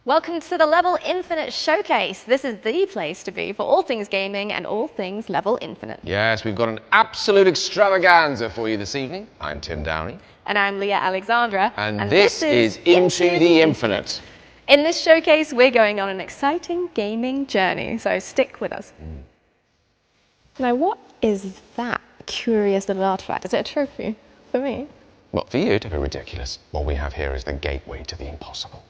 Welcome to the Level Infinite Showcase. This is the place to be for all things gaming and all things Level Infinite. Yes, we've got an absolute extravaganza for you this evening. I'm Tim Downey. And I'm Leah Alexandra. And this is Into the Infinite. In this showcase, we're going on an exciting gaming journey, so stick with us. Now, what is that curious little artifact? Is it a trophy for me? Well, for you, to be ridiculous, what we have here is the gateway to the impossible.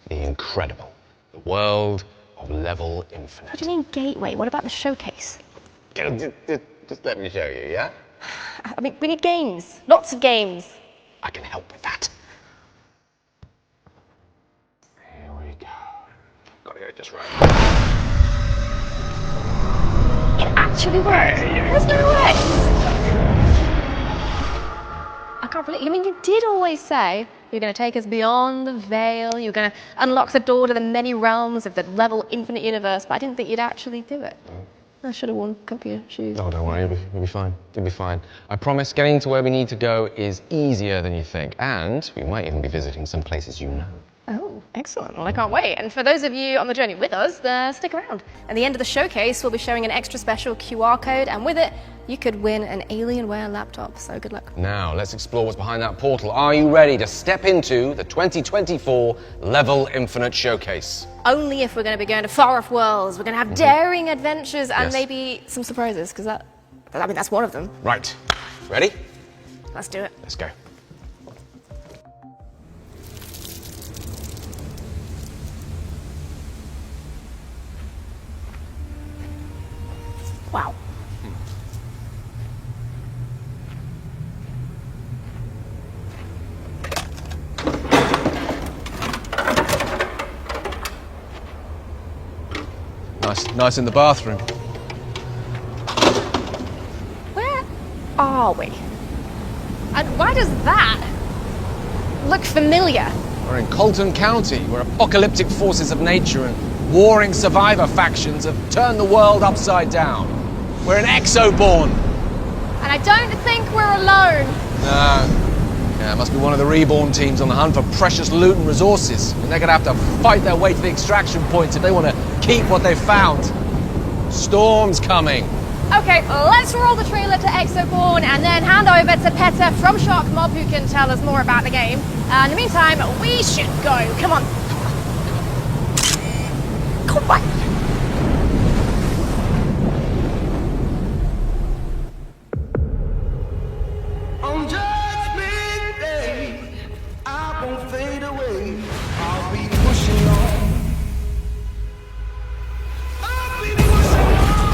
The incredible, the world of Level Infinite. What do you mean gateway? What about the showcase? Just let me show you, yeah? I mean, we need games, lots of games. I can help with that. Here we go. Gotta go just right. It actually works. There's no way. I can't believe. I mean, you did always say you're going to take us beyond the veil. You're going to unlock the door to the many realms of the Level Infinite universe, but I didn't think you'd actually do it. I should have worn comfy shoes. Oh, don't worry, you'll be fine. You'll be fine. I promise getting to where we need to go is easier than you think, and we might even be visiting some places you know. Oh, excellent. Well, I can't wait. And for those of you on the journey with us, stick around. At the end of the showcase, we'll be showing an extra special QR code, and with it, you could win an Alienware laptop. So good luck. Now, let's explore what's behind that portal. Are you ready to step into the 2024 Level Infinite Showcase? Only if we're going to be going to far-off worlds. We're going to have daring adventures and maybe some surprises, because that's one of them. Right. Ready? Let's do it. Let's go. Wow. Nice in the bathroom. Where are we? And why does that look familiar? We're in Colton County, where apocalyptic forces of nature and warring survivor factions have turned the world upside down. We're in Exoborn. And I don't think we're alone. No. Yeah, it must be one of the Reborn teams on the hunt for precious loot and resources. And they're gonna have to fight their way to the extraction points if they want to keep what they've found. Storm's coming. Okay, let's roll the trailer to Exoborn and then hand over to Petter from Shark Mob, who can tell us more about the game. In the meantime, we should go. Come on. Come on. On Judgment Day, I won't fade away. I'll be pushing on. I'll be pushing on.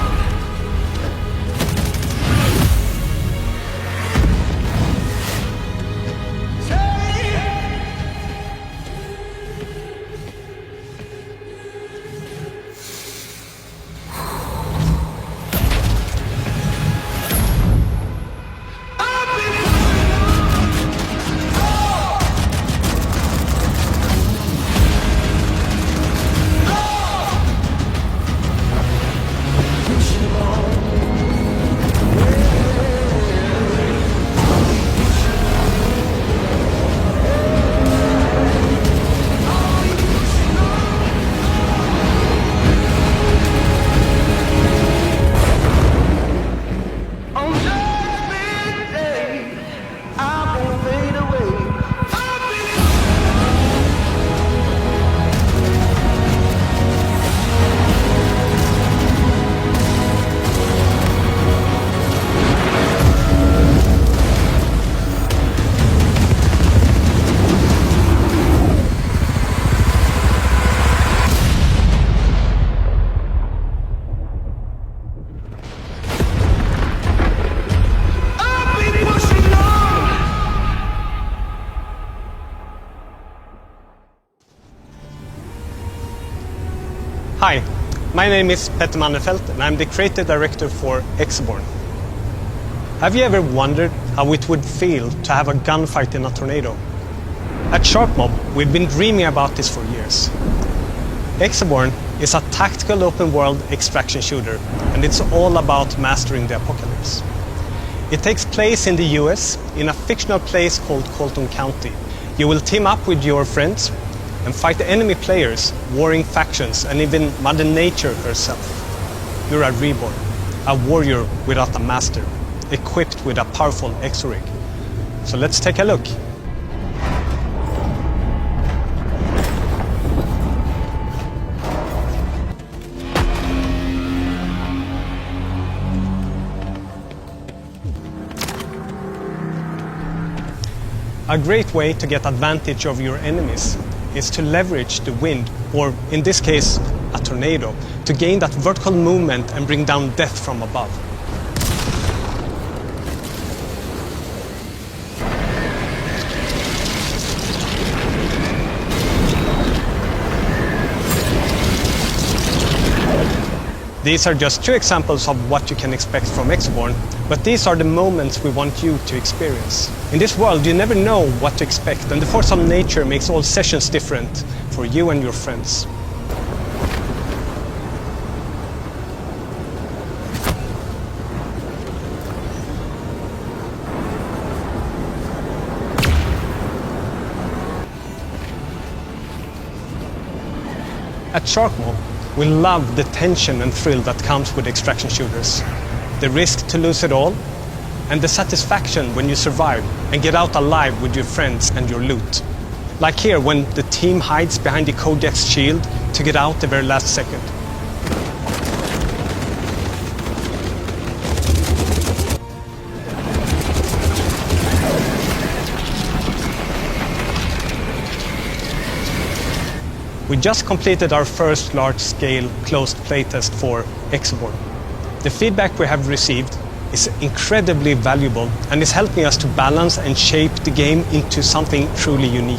Hi, my name is Petter Mannerfelt and I'm the creative director for Exoborn. Have you ever wondered how it would feel to have a gunfight in a tornado? At Shark Mob, we've been dreaming about this for years. Exoborn is a tactical open-world extraction shooter, and it's all about mastering the apocalypse. It takes place in the US, in a fictional place called Colton County. You will team up with your friends, and fight the enemy players, warring factions, and even Mother Nature herself. You're a reborn, a warrior without a master, equipped with a powerful exo-rig. So let's take a look. A great way to get advantage of your enemies is to leverage the wind, or in this case, a tornado, to gain that vertical movement and bring down death from above. These are just two examples of what you can expect from Exoborn, but these are the moments we want you to experience. In this world, you never know what to expect, and the force of nature makes all sessions different for you and your friends. At Sharkmo, we love the tension and thrill that comes with extraction shooters. The risk to lose it all, and the satisfaction when you survive and get out alive with your friends and your loot. Like here, when the team hides behind the Codex shield to get out the very last second. We just completed our first large-scale closed playtest for Exoborn. The feedback we have received is incredibly valuable and is helping us to balance and shape the game into something truly unique.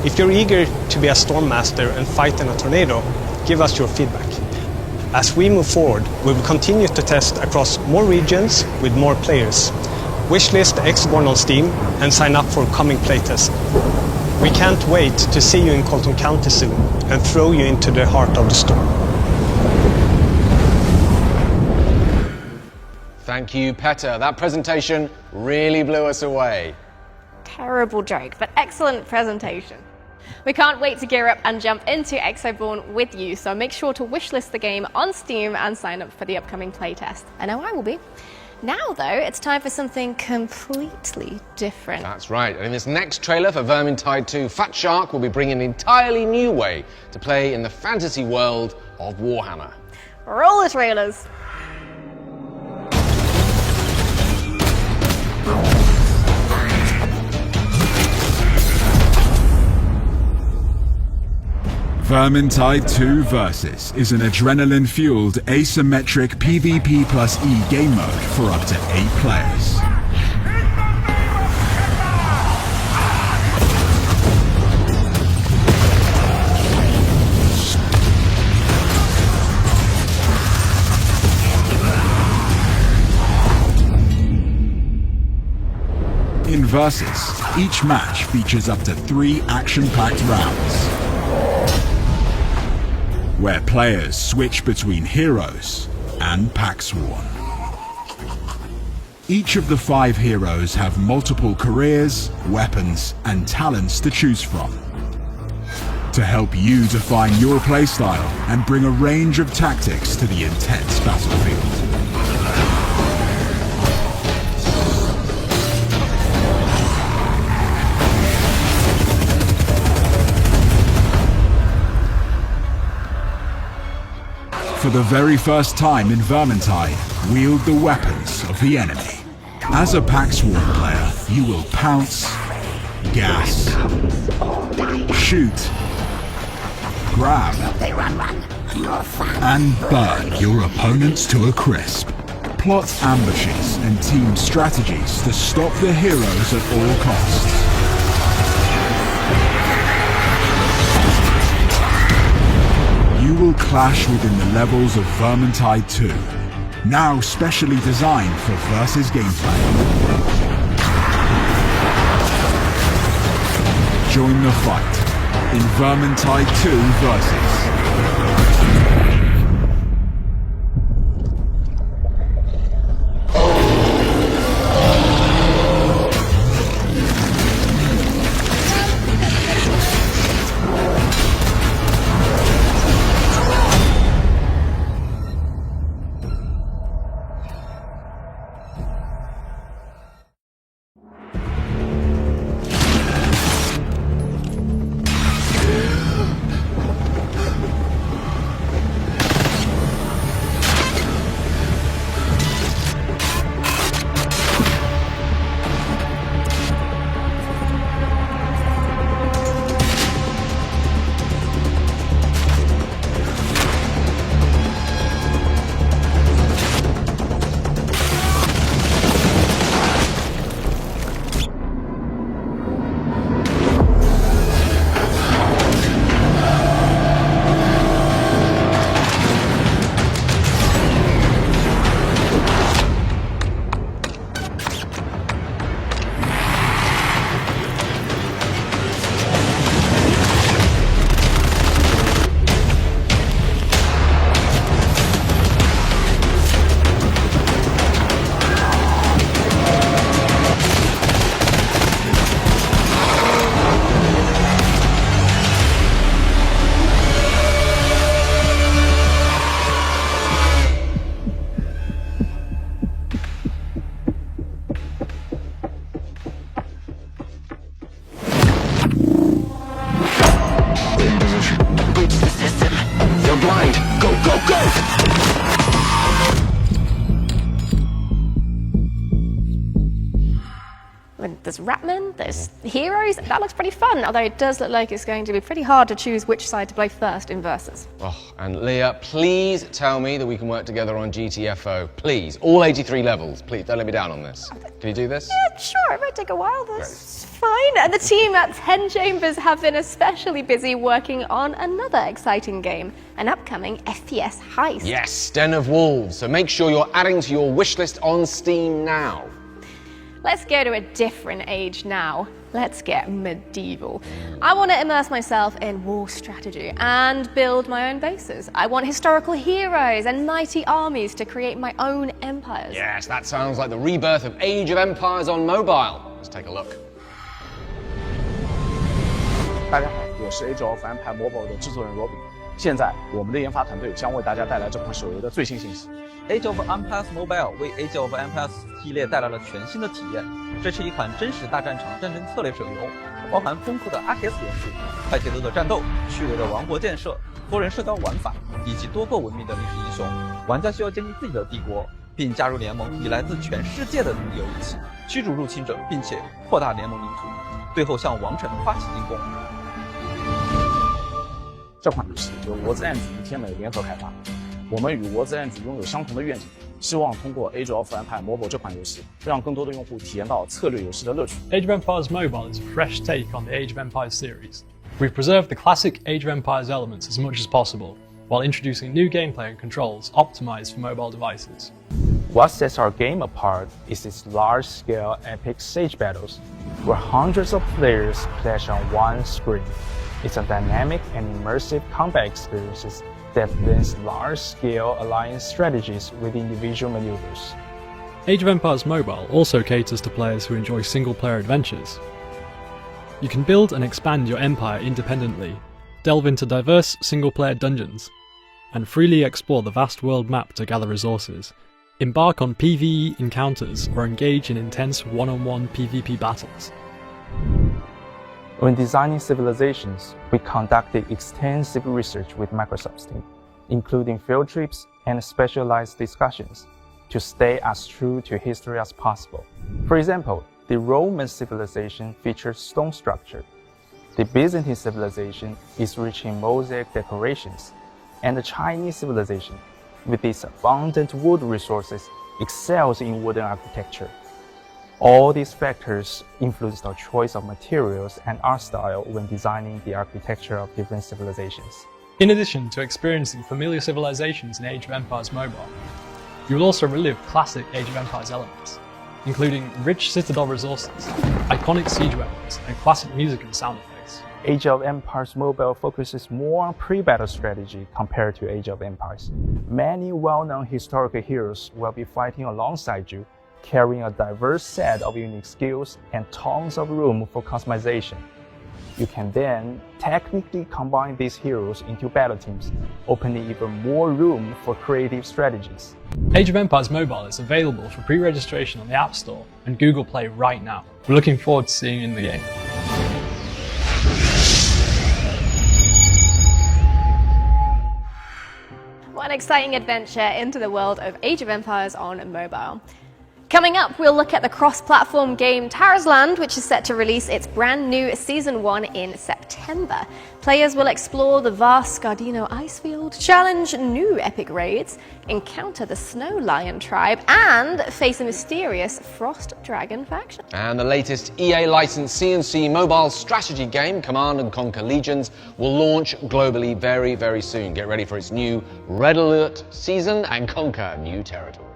If you're eager to be a Storm Master and fight in a tornado, give us your feedback. As we move forward, we will continue to test across more regions with more players. Wishlist Exoborn on Steam and sign up for coming playtests. We can't wait to see you in Colton County soon and throw you into the heart of the storm. Thank you, Petter. That presentation really blew us away. Terrible joke, but excellent presentation. We can't wait to gear up and jump into Exoborn with you, so make sure to wishlist the game on Steam and sign up for the upcoming playtest. I know I will be. Now, though, it's time for something completely different. That's right. And in this next trailer for Vermintide 2, Fat Shark will be bringing an entirely new way to play in the fantasy world of Warhammer. Roll the trailers. Vermintide 2 Versus is an adrenaline-fueled asymmetric PvP plus E game mode for up to 8 players. In Versus, each match features up to 3 action-packed rounds, where players switch between heroes and pack sworn. Each of the 5 heroes have multiple careers, weapons, and talents to choose from, to help you define your playstyle and bring a range of tactics to the intense battlefield. For the very first time in Vermintide, wield the weapons of the enemy. As a Packsworn player, you will pounce, gas, shoot, grab, and burn your opponents to a crisp. Plot ambushes and team strategies to stop the heroes at all costs. You will clash within the levels of Vermintide 2, now specially designed for Versus gameplay. Join the fight in Vermintide 2 Versus. Go, go, go! I mean, there's Ratman, there's heroes. That looks pretty fun, although it does look like it's going to be pretty hard to choose which side to play first in Versus. Oh, and Leah, please tell me that we can work together on GTFO. Please, all 83 levels. Please, don't let me down on this. Can you do this? Yeah, sure, it might take a while, but it's fine. And the team at 10 Chambers have been especially busy working on another exciting game, an upcoming FPS heist. Yes, Den of Wolves. So make sure you're adding to your wish list on Steam now. Let's go to a different age now. Let's get medieval. I want to immerse myself in war strategy and build my own bases. I want historical heroes and mighty armies to create my own empires. Yes, that sounds like the rebirth of Age of Empires on mobile. Let's take a look. 大家好，我是 Age of Empires Mobile 的制作人罗比。现在，我们的研发团队将为大家带来这款手游的最新信息。Age of Empires Mobile 为 Age of Empires 系列带来了全新的体验。这是一款真实大战场战争策略手游，包含丰富的 RTS 元素、快节奏的战斗、趣味的王国建设、多人社交玩法以及多个文明的历史英雄。玩家需要建立自己的帝国，并加入联盟，以来自全世界的盟友一起驱逐入侵者，并且扩大联盟领土，最后向王城发起进攻。这款游戏由World's End与天美联合开发，我们与World's End拥有相同的愿景，希望通过 Age of Empires Mobile 这款游戏，让更多的用户体验到策略游戏的乐趣。Age of Empires Mobile is a fresh take on the Age of Empires series. We've preserved the classic Age of Empires elements as much as possible, while introducing new gameplay and controls optimized for mobile devices. What sets our game apart is its large-scale epic stage battles, where hundreds of players clash on one screen. It's a dynamic and immersive combat experiences that blends large-scale alliance strategies with individual maneuvers. Age of Empires Mobile also caters to players who enjoy single-player adventures. You can build and expand your empire independently, delve into diverse single-player dungeons, and freely explore the vast world map to gather resources, embark on PvE encounters, or engage in intense one-on-one PvP battles. When designing civilizations, we conducted extensive research with Microsoft's team, including field trips and specialized discussions, to stay as true to history as possible. For example, the Roman civilization features stone structure. The Byzantine civilization is rich in mosaic decorations, and the Chinese civilization, with its abundant wood resources, excels in wooden architecture. All these factors influenced our choice of materials and art style when designing the architecture of different civilizations. In addition to experiencing familiar civilizations in Age of Empires Mobile, you will also relive classic Age of Empires elements, including rich Citadel resources, iconic siege weapons, and classic music and sound effects. Age of Empires Mobile focuses more on pre-battle strategy compared to Age of Empires. Many well-known historical heroes will be fighting alongside you, carrying a diverse set of unique skills and tons of room for customization. You can then technically combine these heroes into battle teams, opening even more room for creative strategies. Age of Empires Mobile is available for pre-registration on the App Store and Google Play right now. We're looking forward to seeing you in the game. What an exciting adventure into the world of Age of Empires on mobile. Coming up, we'll look at the cross-platform game Tara's Land, which is set to release its brand new Season 1 in September. Players will explore the vast Scardino icefield, challenge new epic raids, encounter the Snow Lion tribe, and face a mysterious Frost Dragon faction. And the latest EA-licensed CNC mobile strategy game, Command & Conquer Legions, will launch globally very, very soon. Get ready for its new Red Alert season and conquer new territories.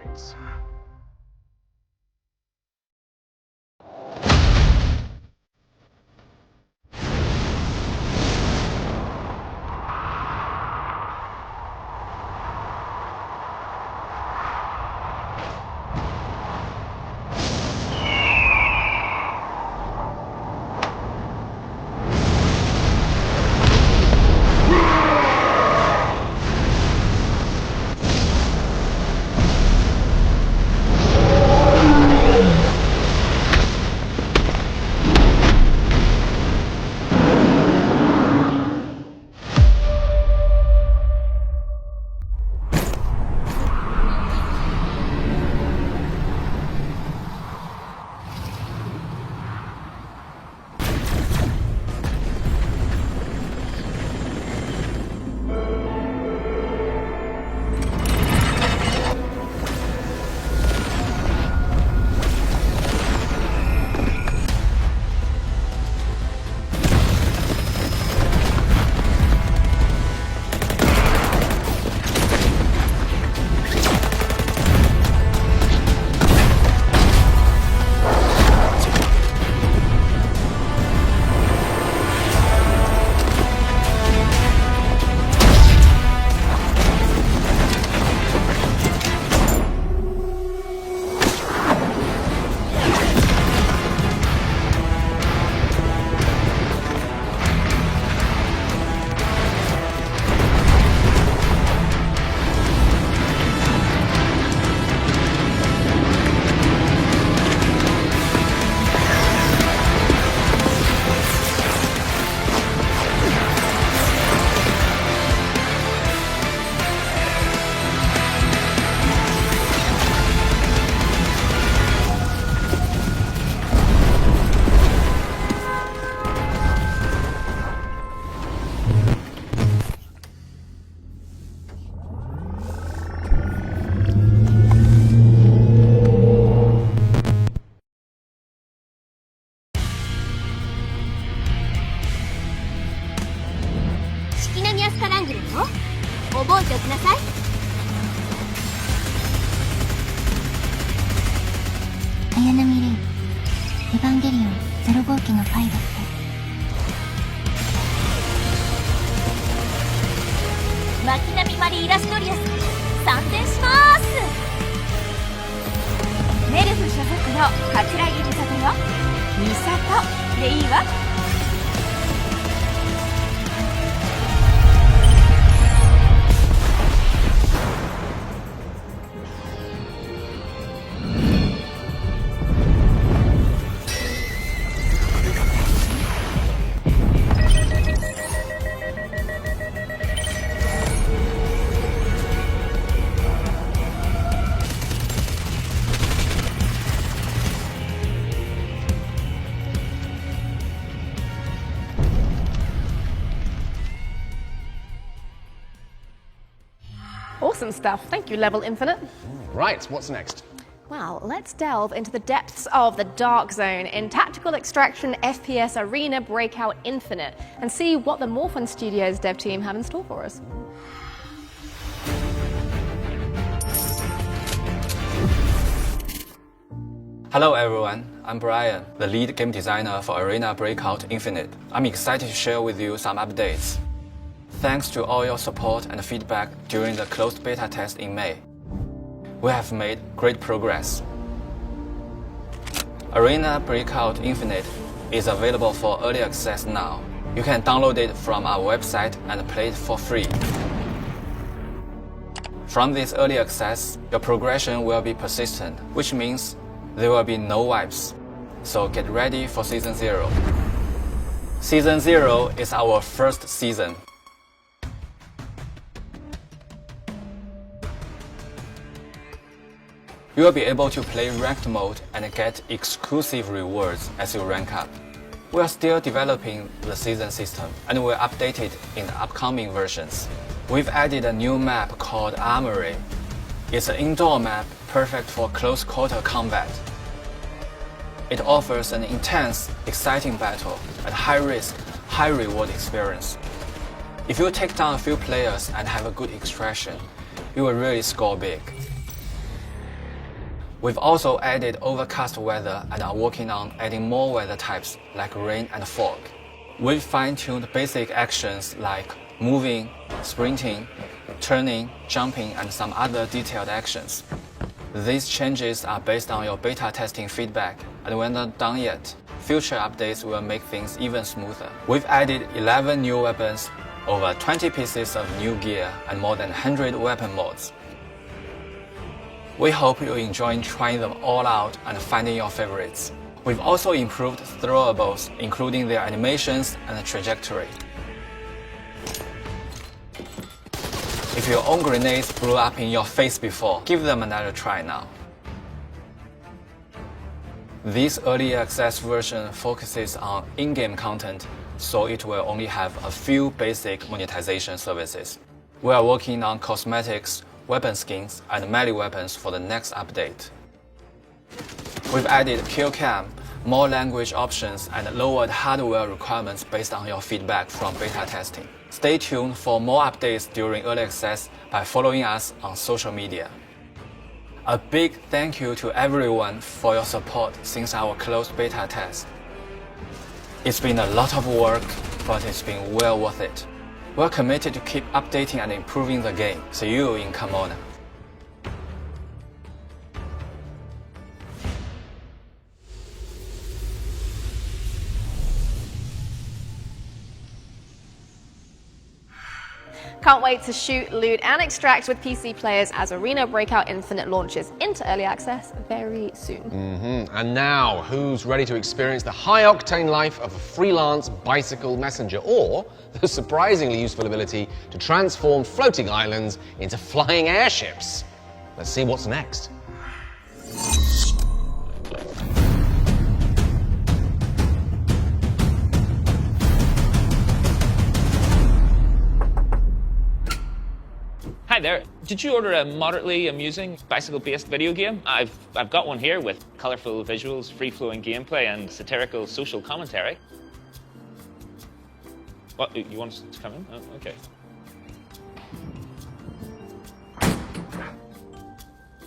覚えておきなさい。綾波レイ、エヴァンゲリオン0号機のパイロット。巻波マリー・イラストリアス、参戦します。メルフ所属の桂木美里よ。美里でいいわ。Awesome stuff. Thank you, Level Infinite. Right, what's next? Well, let's delve into the depths of the Dark Zone in Tactical Extraction FPS Arena Breakout Infinite and see what the Morphin Studios dev team have in store for us. Hello everyone, I'm Brian, the lead game designer for Arena Breakout Infinite. I'm excited to share with you some updates. Thanks to all your support and feedback during the closed beta test in May, we have made great progress. Arena Breakout Infinite is available for early access now. You can download it from our website and play it for free. From this early access, your progression will be persistent, which means there will be no wipes. So get ready for Season 0. Season 0 is our first season. You will be able to play ranked mode and get exclusive rewards as you rank up. We are still developing the season system and will update it in the upcoming versions. We've added a new map called Armory. It's an indoor map perfect for close quarter combat. It offers an intense, exciting battle and high risk, high reward experience. If you take down a few players and have a good extraction, you will really score big. We've also added overcast weather and are working on adding more weather types like rain and fog. We've fine-tuned basic actions like moving, sprinting, turning, jumping, and some other detailed actions. These changes are based on your beta testing feedback, and we're not done yet. Future updates will make things even smoother. We've added 11 new weapons, over 20 pieces of new gear, and more than 100 weapon mods. We hope you enjoy trying them all out and finding your favorites. We've also improved throwables, including their animations and trajectory. If your own grenades blew up in your face before, give them another try now. This early access version focuses on in-game content, so it will only have a few basic monetization services. We are working on cosmetics, weapon skins, and melee weapons for the next update. We've added kill cam, more language options, and lowered hardware requirements based on your feedback from beta testing. Stay tuned for more updates during early access by following us on social media. A big thank you to everyone for your support since our closed beta test. It's been a lot of work, but it's been well worth it. We're committed to keep updating and improving the game. See you in Kimono. Can't wait to shoot, loot, and extract with PC players as Arena Breakout Infinite launches into early access very soon. And now, who's ready to experience the high-octane life of a freelance bicycle messenger, or the surprisingly useful ability to transform floating islands into flying airships? Let's see what's next. Hi there. Did you order a moderately amusing bicycle-based video game? I've got one here with colourful visuals, free-flowing gameplay, and satirical social commentary. What? You want us to come in? Oh, okay.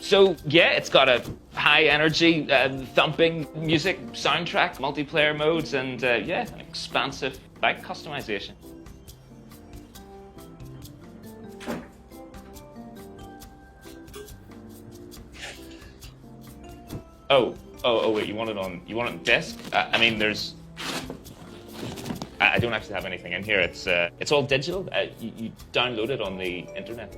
So yeah, it's got a high energy, thumping music soundtrack, multiplayer modes, and yeah, an expansive bike customization. Oh wait, you want it on disk? I mean, there's. I don't actually have anything in here. It's all digital. You download it on the internet.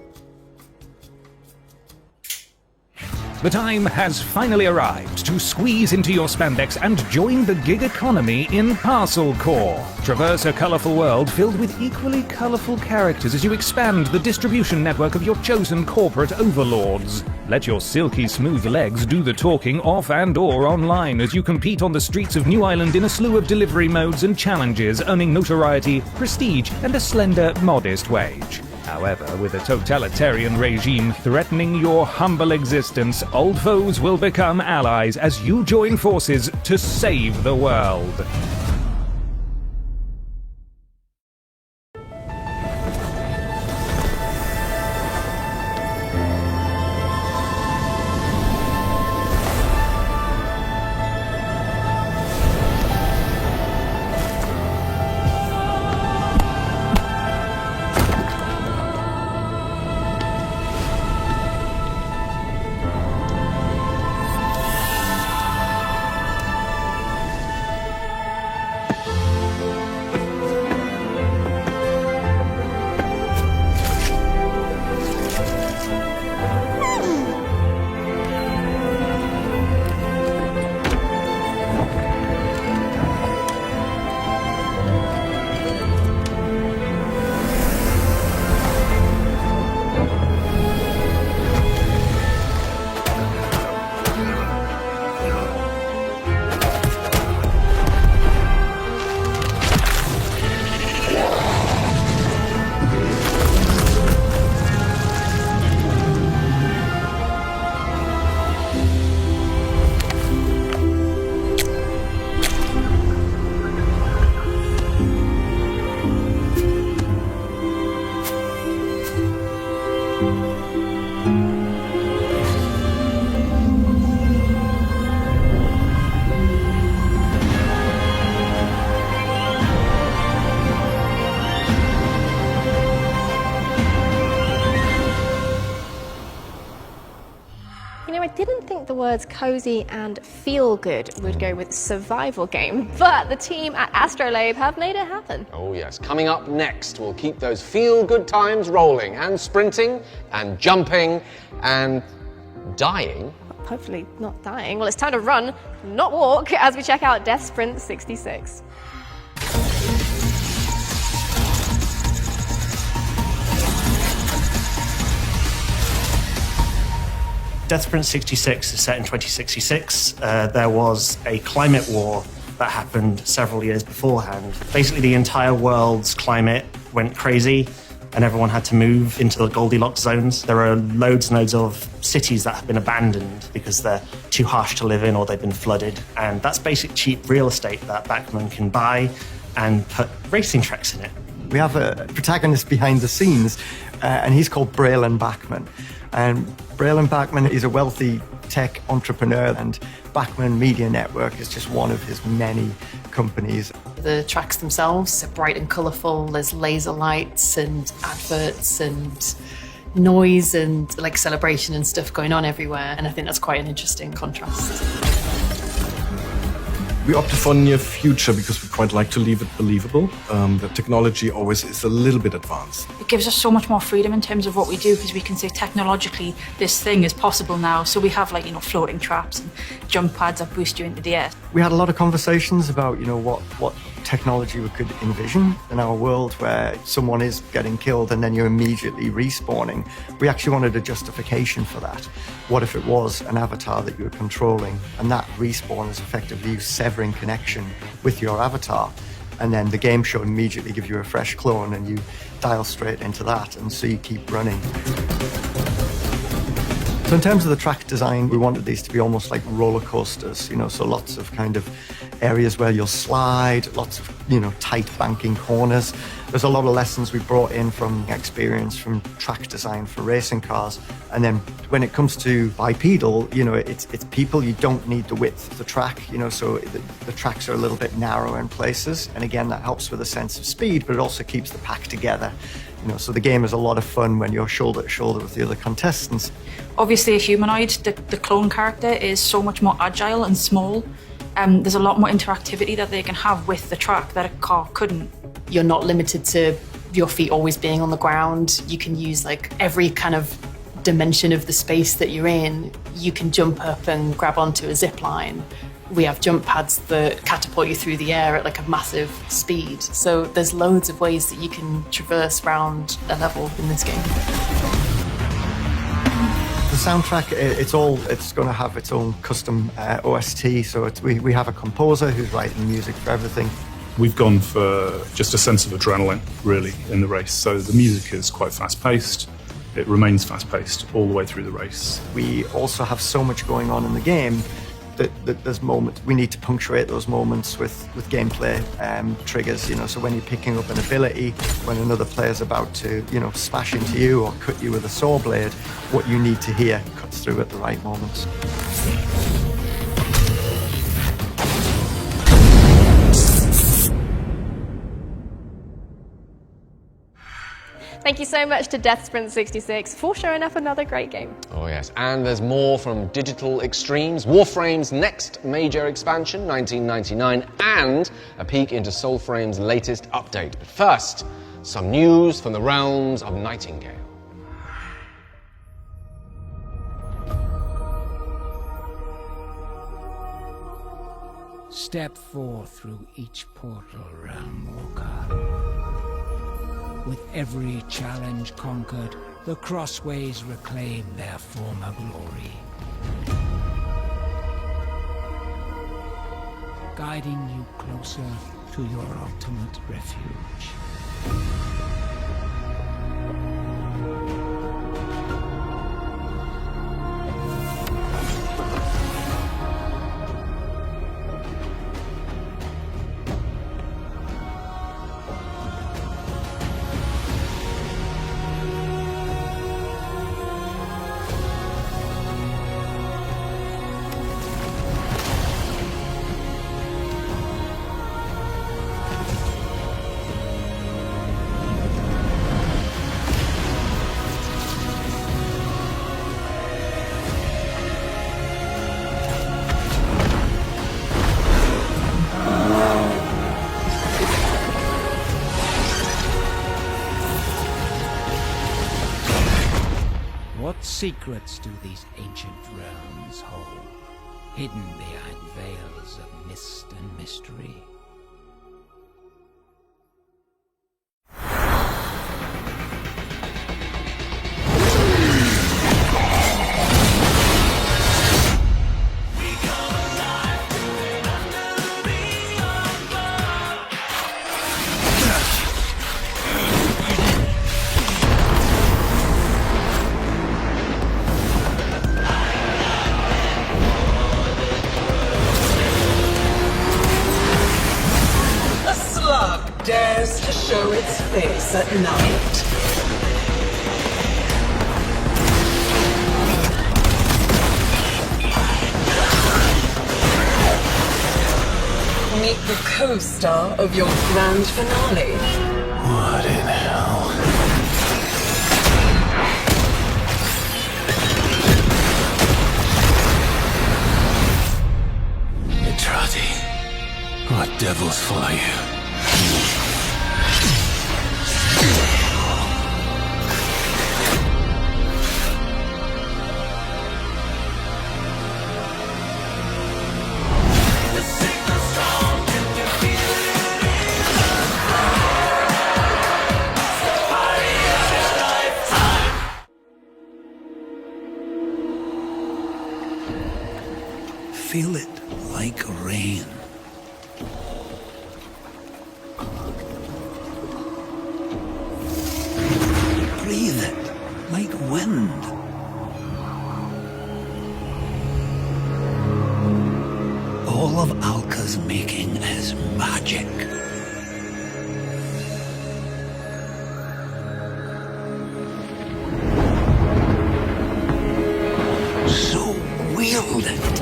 The time has finally arrived to squeeze into your spandex and join the gig economy in Parcel Core. Traverse a colourful world filled with equally colourful characters as you expand the distribution network of your chosen corporate overlords. Let your silky smooth legs do the talking off and or online as you compete on the streets of New Island in a slew of delivery modes and challenges, earning notoriety, prestige, and a slender, modest wage. However, with a totalitarian regime threatening your humble existence, old foes will become allies as you join forces to save the world. I didn't think the words cozy and feel good would go with survival game, but the team at Astrolabe have made it happen. Oh yes, coming up next, we'll keep those feel-good times rolling and sprinting and jumping and dying. Hopefully not dying. Well, it's time to run, not walk, as we check out Death Sprint 66. Death Sprint 66 is set in 2066. There was a climate war that happened several years beforehand. Basically, the entire world's climate went crazy and everyone had to move into the Goldilocks zones. There are loads and loads of cities that have been abandoned because they're too harsh to live in or they've been flooded. And that's basic cheap real estate that Bachmann can buy and put racing tracks in it. We have a protagonist behind the scenes, and he's called Braylon Bachmann. And Braylon Bachmann is a wealthy tech entrepreneur, and Bachmann Media Network is just one of his many companies. The tracks themselves are bright and colourful. There's laser lights and adverts and noise and like celebration and stuff going on everywhere. And I think that's quite an interesting contrast. We opted for near future because we quite like to leave it believable. The technology always is a little bit advanced. It gives us so much more freedom in terms of what we do because we can say technologically this thing is possible now. So we have floating traps and jump pads that boost you into the air. We had a lot of conversations about what technology we could envision in our world where someone is getting killed and then you're immediately respawning. We actually wanted a justification for that. What if it was an avatar that you were controlling and that respawn is effectively you severing connection with your avatar, and then the game should immediately give you a fresh clone and you dial straight into that, and so you keep running. So in terms of the track design, we wanted these to be almost like roller coasters, so lots of kind of areas where you'll slide, lots of, tight banking corners. There's a lot of lessons we brought in from experience from track design for racing cars. And then when it comes to bipedal, it's people, you don't need the width of the track, so the tracks are a little bit narrow in places. And again, that helps with a sense of speed, but it also keeps the pack together. So the game is a lot of fun when you're shoulder to shoulder with the other contestants. Obviously, a humanoid, the clone character is so much more agile and small. There's a lot more interactivity that they can have with the track that a car couldn't. You're not limited to your feet always being on the ground. You can use like every kind of dimension of the space that you're in. You can jump up and grab onto a zip line. We have jump pads that catapult you through the air at like a massive speed. So there's loads of ways that you can traverse around a level in this game. The soundtrack, it's going to have its own custom OST. So we have a composer who's writing music for everything. We've gone for just a sense of adrenaline, really, in the race. So the music is quite fast-paced. It remains fast-paced all the way through the race. We also have so much going on in the game that there's moments, we need to punctuate those moments with gameplay triggers, so when you're picking up an ability, when another player's about to, smash into you or cut you with a saw blade, what you need to hear cuts through at the right moments. Thank you so much to Death Sprint 66 for showing up another great game. Oh yes, and there's more from Digital Extremes, Warframe's next major expansion, 1999, and a peek into Soulframe's latest update. But first, some news from the realms of Nightingale. Step forth through each portal, Realm Walker. With every challenge conquered, the Crossways reclaim their former glory. Guiding you closer to your ultimate refuge. What secrets do these ancient realms hold, hidden behind veils of mist and mystery? Dares to show its face at night. Meet the co-star of your grand finale. What in hell? Mitrati, what devils follow you? Feel it like rain. Breathe it like wind. making as magic. So wield it.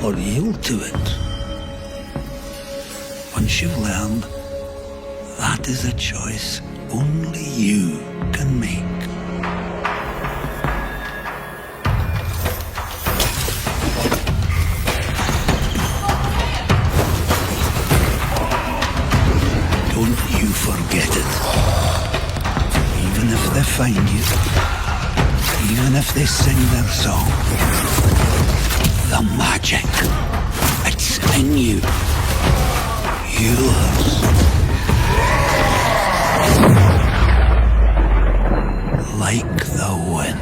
Or yield to it. Once you've learned, that is a choice only you can make. Don't you forget it. Even if they find you, even if they sing their song, the magic, it's in you. Yours. Like the wind.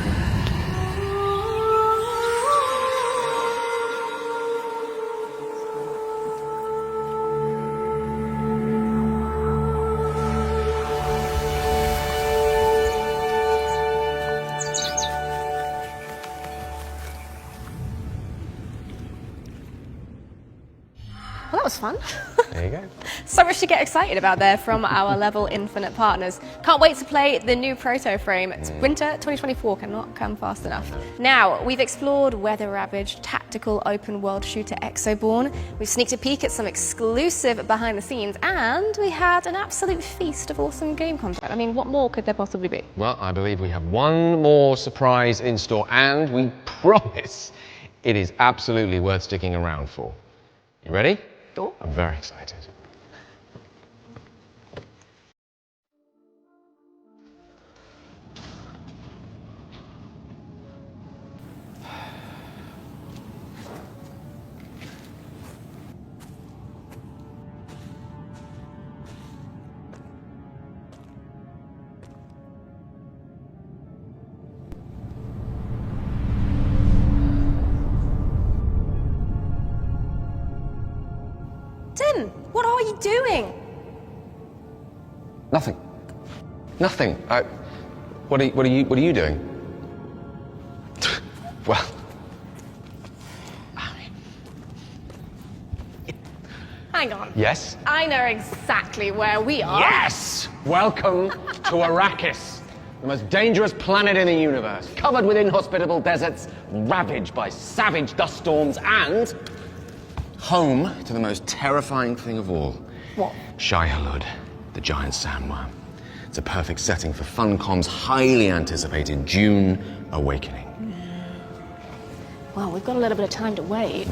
Well, that was fun. There you go. So much to get excited about there from our Level Infinite partners. Can't wait to play the new proto frame. It's winter 2024 cannot come fast enough. Now, we've explored weather-ravaged, tactical open-world shooter Exoborn. We've sneaked a peek at some exclusive behind-the-scenes, and we had an absolute feast of awesome game content. I mean, what more could there possibly be? Well, I believe we have one more surprise in store, and we promise it is absolutely worth sticking around for. You ready? Sure. I'm very excited. Tim, what are you doing? Nothing. Nothing. What are you doing? Well, Hang on. yes. I know exactly where we are. Yes! Welcome to Arrakis, the most dangerous planet in the universe, covered with inhospitable deserts, ravaged by savage dust storms, and home to the most terrifying thing of all. What? Shai-Hulud, the giant sandworm. It's a perfect setting for Funcom's highly anticipated Dune Awakening. Well, we've got a little bit of time to wait.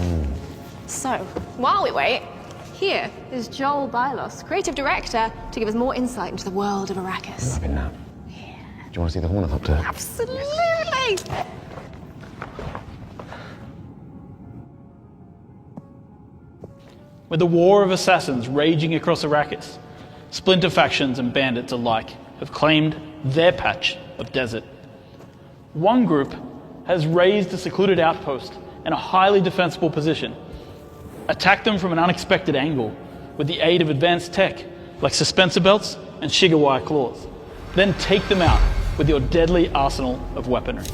So, while we wait, here is Joel Bylos, creative director, to give us more insight into the world of Arrakis. Love it now. Yeah. Do you want to see the Ornithopter? Absolutely! With the war of assassins raging across Arrakis, splinter factions and bandits alike have claimed their patch of desert. One group has raised a secluded outpost in a highly defensible position, attacked them from an unexpected angle with the aid of advanced tech like suspensor belts and SIGA wire claws, then take them out with your deadly arsenal of weaponry.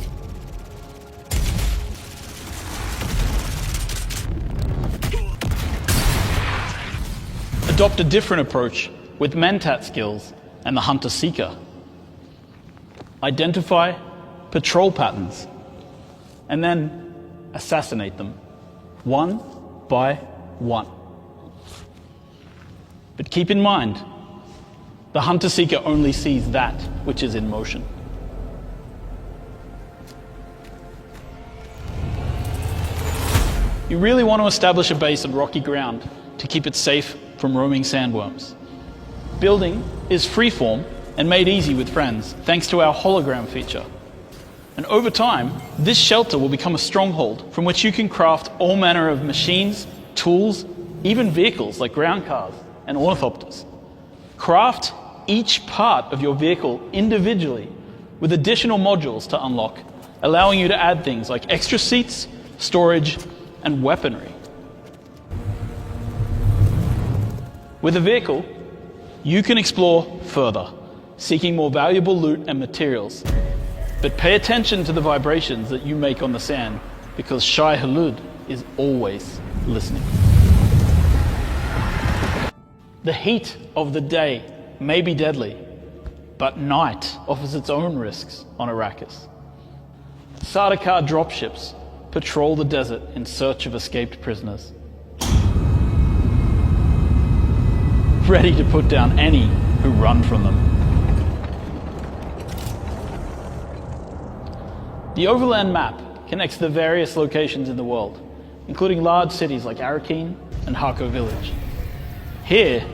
Adopt a different approach with Mentat skills and the Hunter-Seeker. Identify patrol patterns and then assassinate them, one by one. But keep in mind, the Hunter-Seeker only sees that which is in motion. You really want to establish a base on rocky ground to keep it safe from roaming sandworms. Building is freeform and made easy with friends, thanks to our hologram feature. And over time, this shelter will become a stronghold from which you can craft all manner of machines, tools, even vehicles like ground cars and ornithopters. Craft each part of your vehicle individually with additional modules to unlock, allowing you to add things like extra seats, storage, and weaponry. With a vehicle, you can explore further, seeking more valuable loot and materials. But pay attention to the vibrations that you make on the sand, because Shai Hulud is always listening. The heat of the day may be deadly, but night offers its own risks on Arrakis. Sardaukar dropships patrol the desert in search of escaped prisoners, ready to put down any who run from them. The overland map connects the various locations in the world, including large cities like Arakeen and Harko Village. Here,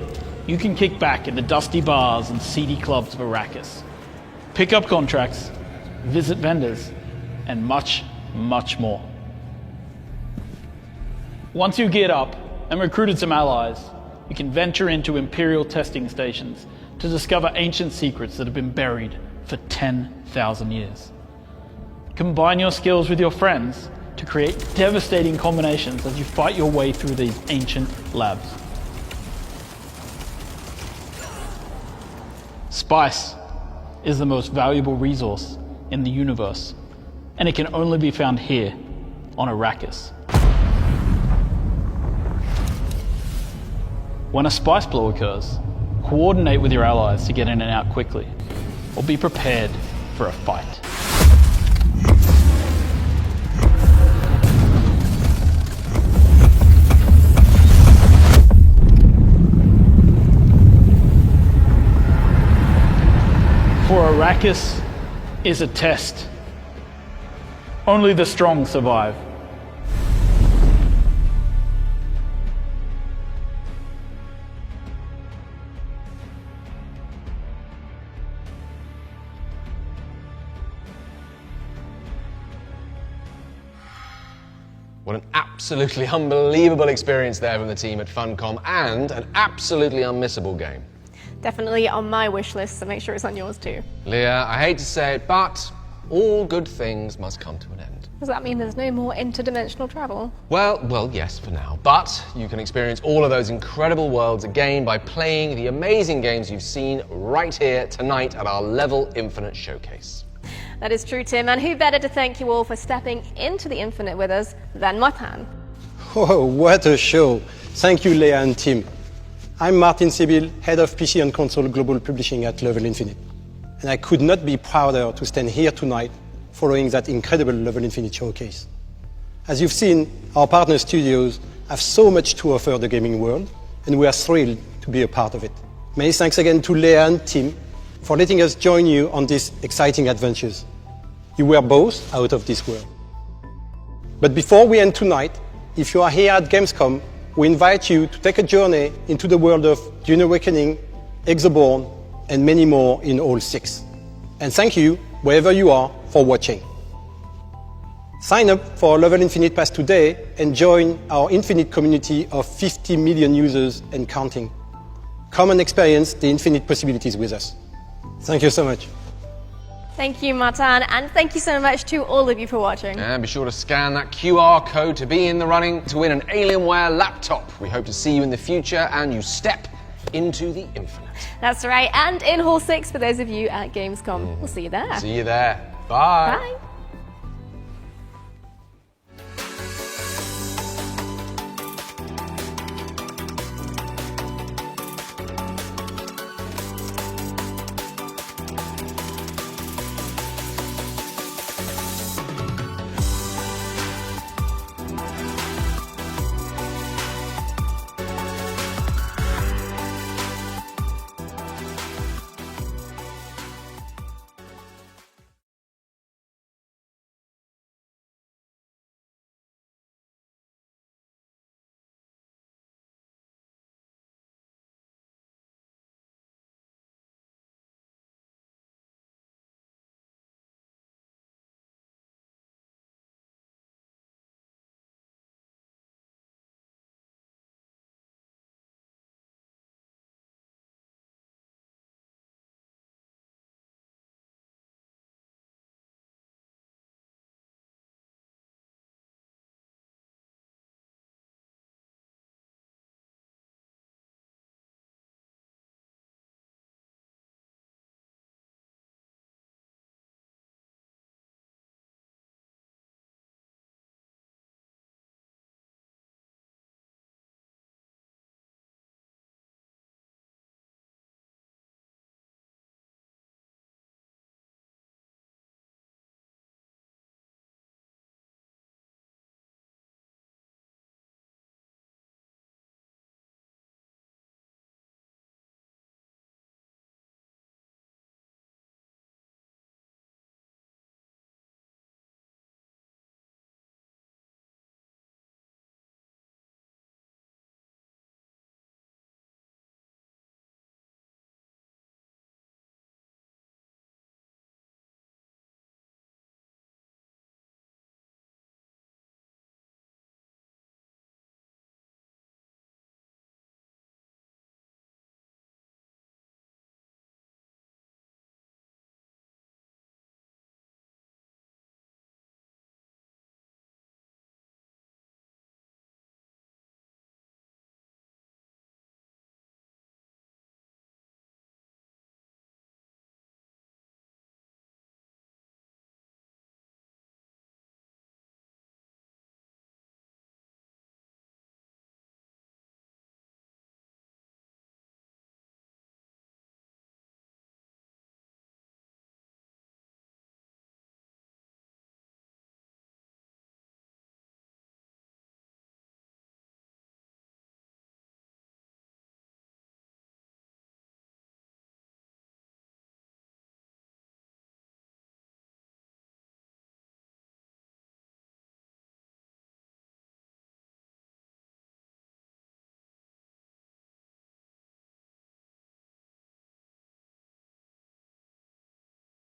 you can kick back in the dusty bars and seedy clubs of Arrakis, pick up contracts, visit vendors, and much, much more. Once you've geared up and recruited some allies, you can venture into Imperial testing stations to discover ancient secrets that have been buried for 10,000 years. Combine your skills with your friends to create devastating combinations as you fight your way through these ancient labs. Spice is the most valuable resource in the universe, and it can only be found here on Arrakis. When a spice blow occurs, coordinate with your allies to get in and out quickly, or be prepared for a fight. For Arrakis is a test. Only the strong survive. What an absolutely unbelievable experience there from the team at Funcom, and an absolutely unmissable game. Definitely on my wish list, so make sure it's on yours too. Leah, I hate to say it, but all good things must come to an end. Does that mean there's no more interdimensional travel? Well, yes, for now. But you can experience all of those incredible worlds again by playing the amazing games you've seen right here tonight at our Level Infinite Showcase. That is true, Tim, and who better to thank you all for stepping into the Infinite with us than Martin? Oh, what a show. Thank you, Leah and Tim. I'm Martin Sibyl, Head of PC and Console Global Publishing at Level Infinite. And I could not be prouder to stand here tonight following that incredible Level Infinite showcase. As you've seen, our partner studios have so much to offer the gaming world, and we are thrilled to be a part of it. Many thanks again to Leah and Tim for letting us join you on these exciting adventures. You were both out of this world. But before we end tonight, if you are here at Gamescom, we invite you to take a journey into the world of Dune Awakening, Exoborn, and many more in all 6. And thank you, wherever you are, for watching. Sign up for Level Infinite Pass today and join our Infinite community of 50 million users and counting. Come and experience the infinite possibilities with us. Thank you so much. Thank you, Martin, and thank you so much to all of you for watching. And be sure to scan that QR code to be in the running to win an Alienware laptop. We hope to see you in the future and you step into the infinite. That's right, and in Hall 6 for those of you at Gamescom. We'll see you there. See you there. Bye. Bye.